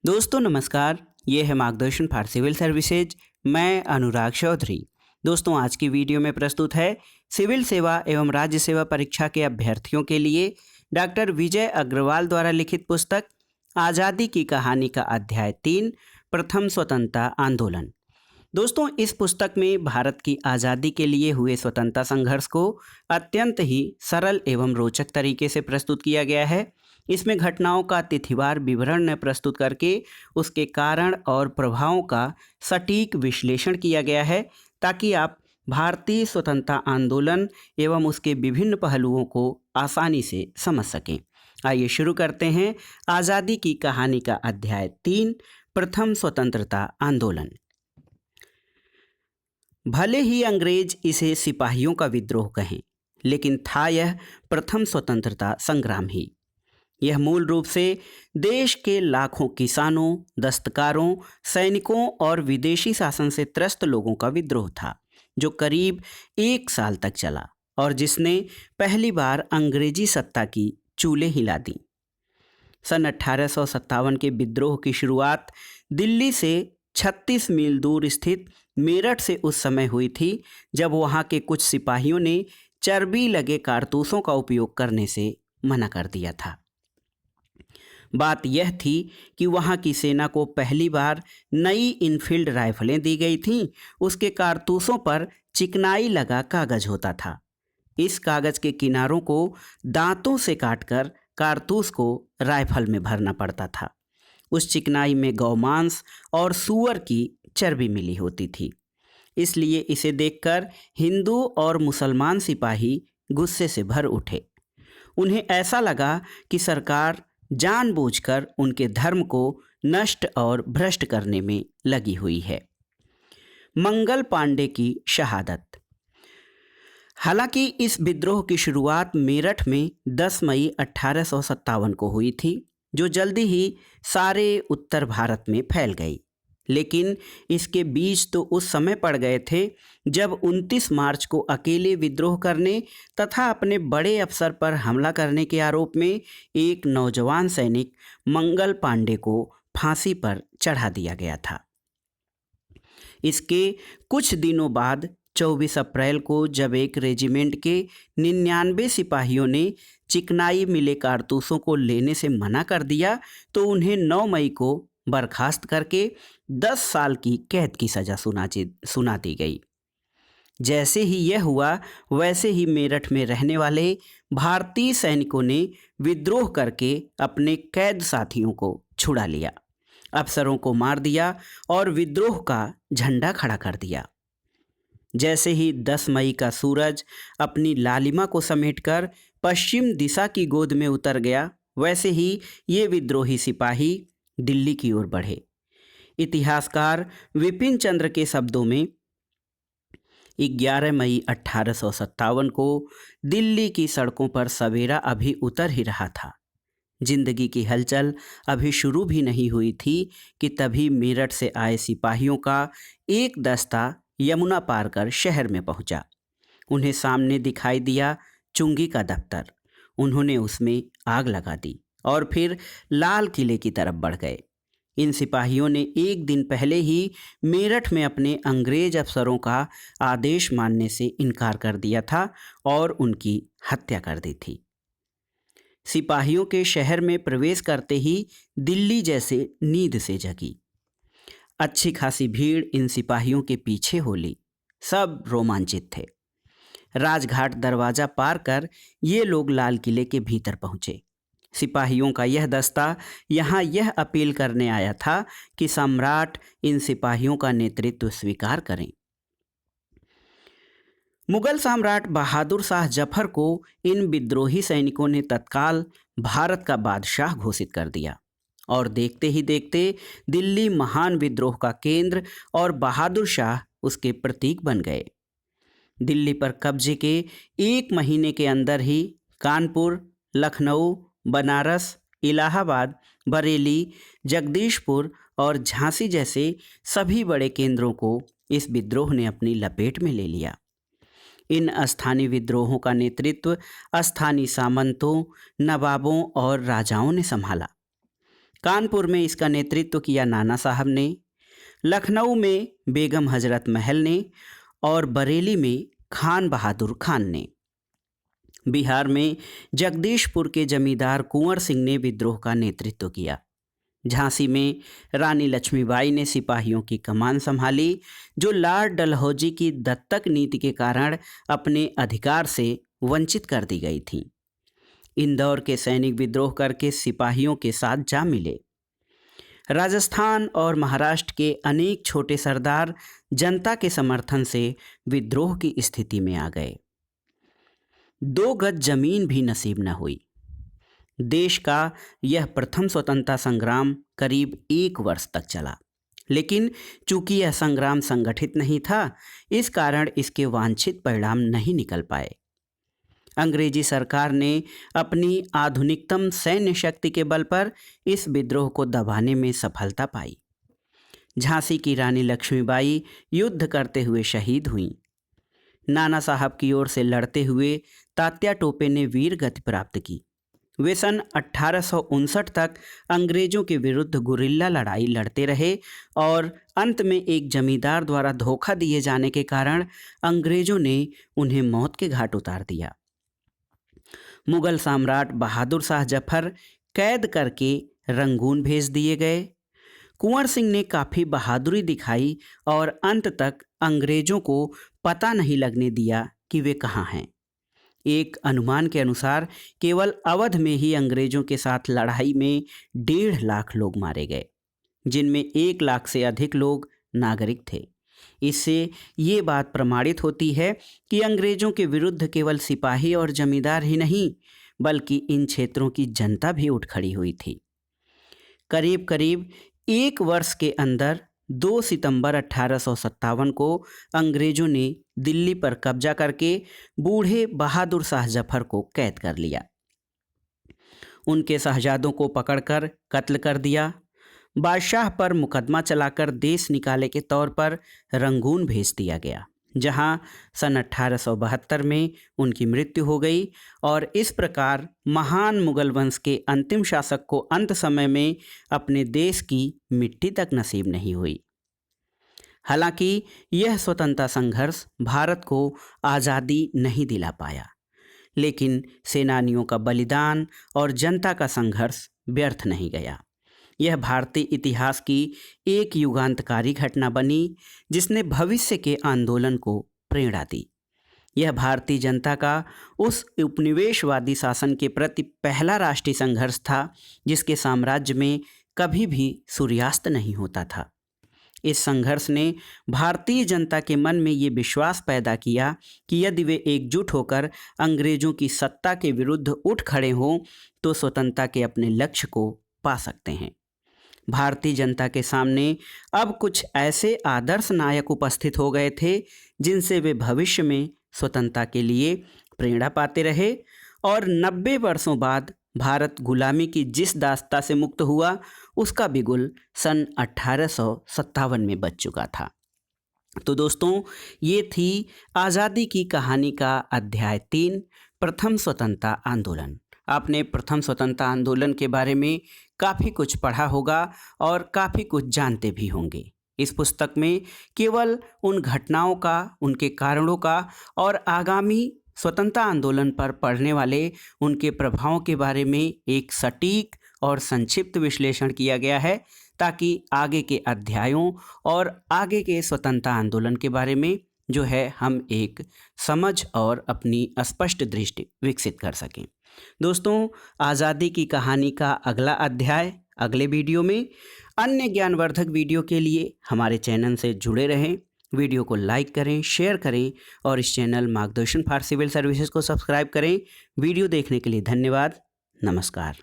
दोस्तों नमस्कार। ये है मार्गदर्शन फॉर सिविल सर्विसेज। मैं अनुराग चौधरी। दोस्तों आज की वीडियो में प्रस्तुत है सिविल सेवा एवं राज्य सेवा परीक्षा के अभ्यर्थियों के लिए डॉक्टर विजय अग्रवाल द्वारा लिखित पुस्तक आज़ादी की कहानी का अध्याय 3 प्रथम स्वतंत्रता आंदोलन। दोस्तों इस पुस्तक में भारत की आज़ादी के लिए हुए स्वतंत्रता संघर्ष को अत्यंत ही सरल एवं रोचक तरीके से प्रस्तुत किया गया है। इसमें घटनाओं का तिथिवार विवरण प्रस्तुत करके उसके कारण और प्रभावों का सटीक विश्लेषण किया गया है, ताकि आप भारतीय स्वतंत्रता आंदोलन एवं उसके विभिन्न पहलुओं को आसानी से समझ सकें। आइए शुरू करते हैं आज़ादी की कहानी का अध्याय 3 प्रथम स्वतंत्रता आंदोलन। भले ही अंग्रेज इसे सिपाहियों का विद्रोह कहें, लेकिन था यह प्रथम स्वतंत्रता संग्राम ही। यह मूल रूप से देश के लाखों किसानों, दस्तकारों, सैनिकों और विदेशी शासन से त्रस्त लोगों का विद्रोह था, जो करीब 1 साल तक चला और जिसने पहली बार अंग्रेजी सत्ता की चूलें हिला दी। सन 1857 के विद्रोह की शुरुआत दिल्ली से 36 मील दूर स्थित मेरठ से उस समय हुई थी, जब वहाँ के कुछ सिपाहियों ने चर्बी लगे कारतूसों का उपयोग करने से मना कर दिया था। बात यह थी कि वहाँ की सेना को पहली बार नई इनफील्ड राइफलें दी गई थीं। उसके कारतूसों पर चिकनाई लगा कागज होता था। इस कागज के किनारों को दांतों से काटकर कारतूस को राइफल में भरना पड़ता था। उस चिकनाई में गौमांस और सूअर की चर्बी मिली होती थी। इसलिए इसे देखकर हिंदू और मुसलमान सिपाही गुस्से से भर उठे। उन्हें ऐसा लगा कि सरकार जानबूझकर उनके धर्म को नष्ट और भ्रष्ट करने में लगी हुई है। मंगल पांडे की शहादत। हालांकि इस विद्रोह की शुरुआत मेरठ में 10 मई 1857 को हुई थी, जो जल्दी ही सारे उत्तर भारत में फैल गई। लेकिन इसके बीज तो उस समय पड़ गए थे जब 29 मार्च को अकेले विद्रोह करने तथा अपने बड़े अफसर पर हमला करने के आरोप में एक नौजवान सैनिक मंगल पांडे को फांसी पर चढ़ा दिया गया था। इसके कुछ दिनों बाद 24 अप्रैल को जब एक रेजिमेंट के 99 सिपाहियों ने चिकनाई मिले कारतूसों को लेने से मना कर दिया, तो उन्हें 9 मई को बर्खास्त करके 10 साल की कैद की सज़ा सुना दी गई। जैसे ही यह हुआ, वैसे ही मेरठ में रहने वाले भारतीय सैनिकों ने विद्रोह करके अपने कैद साथियों को छुड़ा लिया, अफसरों को मार दिया और विद्रोह का झंडा खड़ा कर दिया। जैसे ही 10 मई का सूरज अपनी लालिमा को समेटकर पश्चिम दिशा की गोद में उतर गया, वैसे ही ये विद्रोही सिपाही दिल्ली की ओर बढ़े। इतिहासकार विपिन चंद्र के शब्दों में 11 मई 1857 को दिल्ली की सड़कों पर सवेरा अभी उतर ही रहा था। जिंदगी की हलचल अभी शुरू भी नहीं हुई थी कि तभी मेरठ से आए सिपाहियों का एक दस्ता यमुना पार कर शहर में पहुंचा। उन्हें सामने दिखाई दिया चुंगी का दफ्तर। उन्होंने उसमें आग लगा दी और फिर लाल किले की तरफ बढ़ गए। इन सिपाहियों ने एक दिन पहले ही मेरठ में अपने अंग्रेज अफसरों का आदेश मानने से इनकार कर दिया था और उनकी हत्या कर दी थी। सिपाहियों के शहर में प्रवेश करते ही दिल्ली जैसे नींद से जगी। अच्छी खासी भीड़ इन सिपाहियों के पीछे हो ली। सब रोमांचित थे। राजघाट दरवाज़ा पार कर ये लोग लाल किले के भीतर पहुँचे। सिपाहियों का यह दस्ता यहाँ यह अपील करने आया था कि सम्राट इन सिपाहियों का नेतृत्व स्वीकार करें। मुगल सम्राट बहादुर शाह जफर को इन विद्रोही सैनिकों ने तत्काल भारत का बादशाह घोषित कर दिया और देखते ही देखते दिल्ली महान विद्रोह का केंद्र और बहादुर शाह उसके प्रतीक बन गए। दिल्ली पर कब्जे के 1 महीने के अंदर ही कानपुर, लखनऊ, बनारस, इलाहाबाद, बरेली, जगदीशपुर और झांसी जैसे सभी बड़े केंद्रों को इस विद्रोह ने अपनी लपेट में ले लिया। इन स्थानीय विद्रोहों का नेतृत्व स्थानीय सामंतों, नवाबों और राजाओं ने संभाला। कानपुर में इसका नेतृत्व किया नाना साहब ने, लखनऊ में बेगम हजरत महल ने और बरेली में खान बहादुर खान ने। बिहार में जगदीशपुर के जमींदार कुंवर सिंह ने विद्रोह का नेतृत्व किया। झांसी में रानी लक्ष्मीबाई ने सिपाहियों की कमान संभाली, जो लॉर्ड डलहौजी की दत्तक नीति के कारण अपने अधिकार से वंचित कर दी गई थी। इंदौर के सैनिक विद्रोह करके सिपाहियों के साथ जा मिले। राजस्थान और महाराष्ट्र के अनेक छोटे सरदार जनता के समर्थन से विद्रोह की स्थिति में आ गए। 2 गज जमीन भी नसीब न हुई। देश का यह प्रथम स्वतंत्रता संग्राम करीब 1 वर्ष तक चला, लेकिन चूंकि यह संग्राम संगठित नहीं था, इस कारण इसके वांछित परिणाम नहीं निकल पाए। अंग्रेजी सरकार ने अपनी आधुनिकतम सैन्य शक्ति के बल पर इस विद्रोह को दबाने में सफलता पाई। झांसी की रानी लक्ष्मीबाई युद्ध करते हुए शहीद हुईं। नाना साहब की ओर से लड़ते हुए तात्या टोपे ने वीर गति प्राप्त की। वे सन 1859 तक अंग्रेजों के विरुद्ध गुरिल्ला लड़ाई लड़ते रहे और अंत में एक जमींदार द्वारा धोखा दिए जाने के कारण अंग्रेजों ने उन्हें मौत के घाट उतार दिया। मुगल सम्राट बहादुर शाह जफर कैद करके रंगून भेज दिए गए। कुंवर सिंह ने काफ़ी बहादुरी दिखाई और अंत तक अंग्रेजों को पता नहीं लगने दिया कि वे कहाँ हैं। एक अनुमान के अनुसार केवल अवध में ही अंग्रेजों के साथ लड़ाई में 1.5 लाख लोग मारे गए, जिनमें 1 लाख से अधिक लोग नागरिक थे। इससे ये बात प्रमाणित होती है कि अंग्रेजों के विरुद्ध केवल सिपाही और जमींदार ही नहीं, बल्कि इन क्षेत्रों की जनता भी उठ खड़ी हुई थी। करीब करीब 1 वर्ष के अंदर 2 सितंबर 1857 को अंग्रेजों ने दिल्ली पर कब्जा करके बूढ़े बहादुर शाह जफर को कैद कर लिया। उनके शहजादों को पकड़कर कत्ल कर दिया। बादशाह पर मुकदमा चलाकर देश निकाले के तौर पर रंगून भेज दिया गया, जहां सन 1872 में उनकी मृत्यु हो गई और इस प्रकार महान मुगल वंश के अंतिम शासक को अंत समय में अपने देश की मिट्टी तक नसीब नहीं हुई। हालांकि यह स्वतंत्रता संघर्ष भारत को आज़ादी नहीं दिला पाया, लेकिन सेनानियों का बलिदान और जनता का संघर्ष व्यर्थ नहीं गया। यह भारतीय इतिहास की एक युगांतकारी घटना बनी, जिसने भविष्य के आंदोलन को प्रेरणा दी। यह भारतीय जनता का उस उपनिवेशवादी शासन के प्रति पहला राष्ट्रीय संघर्ष था, जिसके साम्राज्य में कभी भी सूर्यास्त नहीं होता था। इस संघर्ष ने भारतीय जनता के मन में ये विश्वास पैदा किया कि यदि वे एकजुट होकर अंग्रेजों की सत्ता के विरुद्ध उठ खड़े हों तो स्वतंत्रता के अपने लक्ष्य को पा सकते हैं। भारतीय जनता के सामने अब कुछ ऐसे आदर्श नायक उपस्थित हो गए थे, जिनसे वे भविष्य में स्वतंत्रता के लिए प्रेरणा पाते रहे और 90 वर्षों बाद भारत गुलामी की जिस दास्ता से मुक्त हुआ, उसका बिगुल सन 1857 में बज चुका था। तो दोस्तों, ये थी आज़ादी की कहानी का अध्याय 3, प्रथम स्वतंत्रता आंदोलन। आपने प्रथम स्वतंत्रता आंदोलन के बारे में काफ़ी कुछ पढ़ा होगा और काफ़ी कुछ जानते भी होंगे। इस पुस्तक में केवल उन घटनाओं का, उनके कारणों का और आगामी स्वतंत्रता आंदोलन पर पड़ने वाले उनके प्रभावों के बारे में एक सटीक और संक्षिप्त विश्लेषण किया गया है, ताकि आगे के अध्यायों और आगे के स्वतंत्रता आंदोलन के बारे में जो है हम एक समझ और अपनी स्पष्ट दृष्टि विकसित कर सकें। दोस्तों, आज़ादी की कहानी का अगला अध्याय अगले वीडियो में। अन्य ज्ञानवर्धक वीडियो के लिए हमारे चैनल से जुड़े रहें। वीडियो को लाइक करें, शेयर करें और इस चैनल मार्गदर्शन फॉर सिविल सर्विसेज को सब्सक्राइब करें। वीडियो देखने के लिए धन्यवाद। नमस्कार।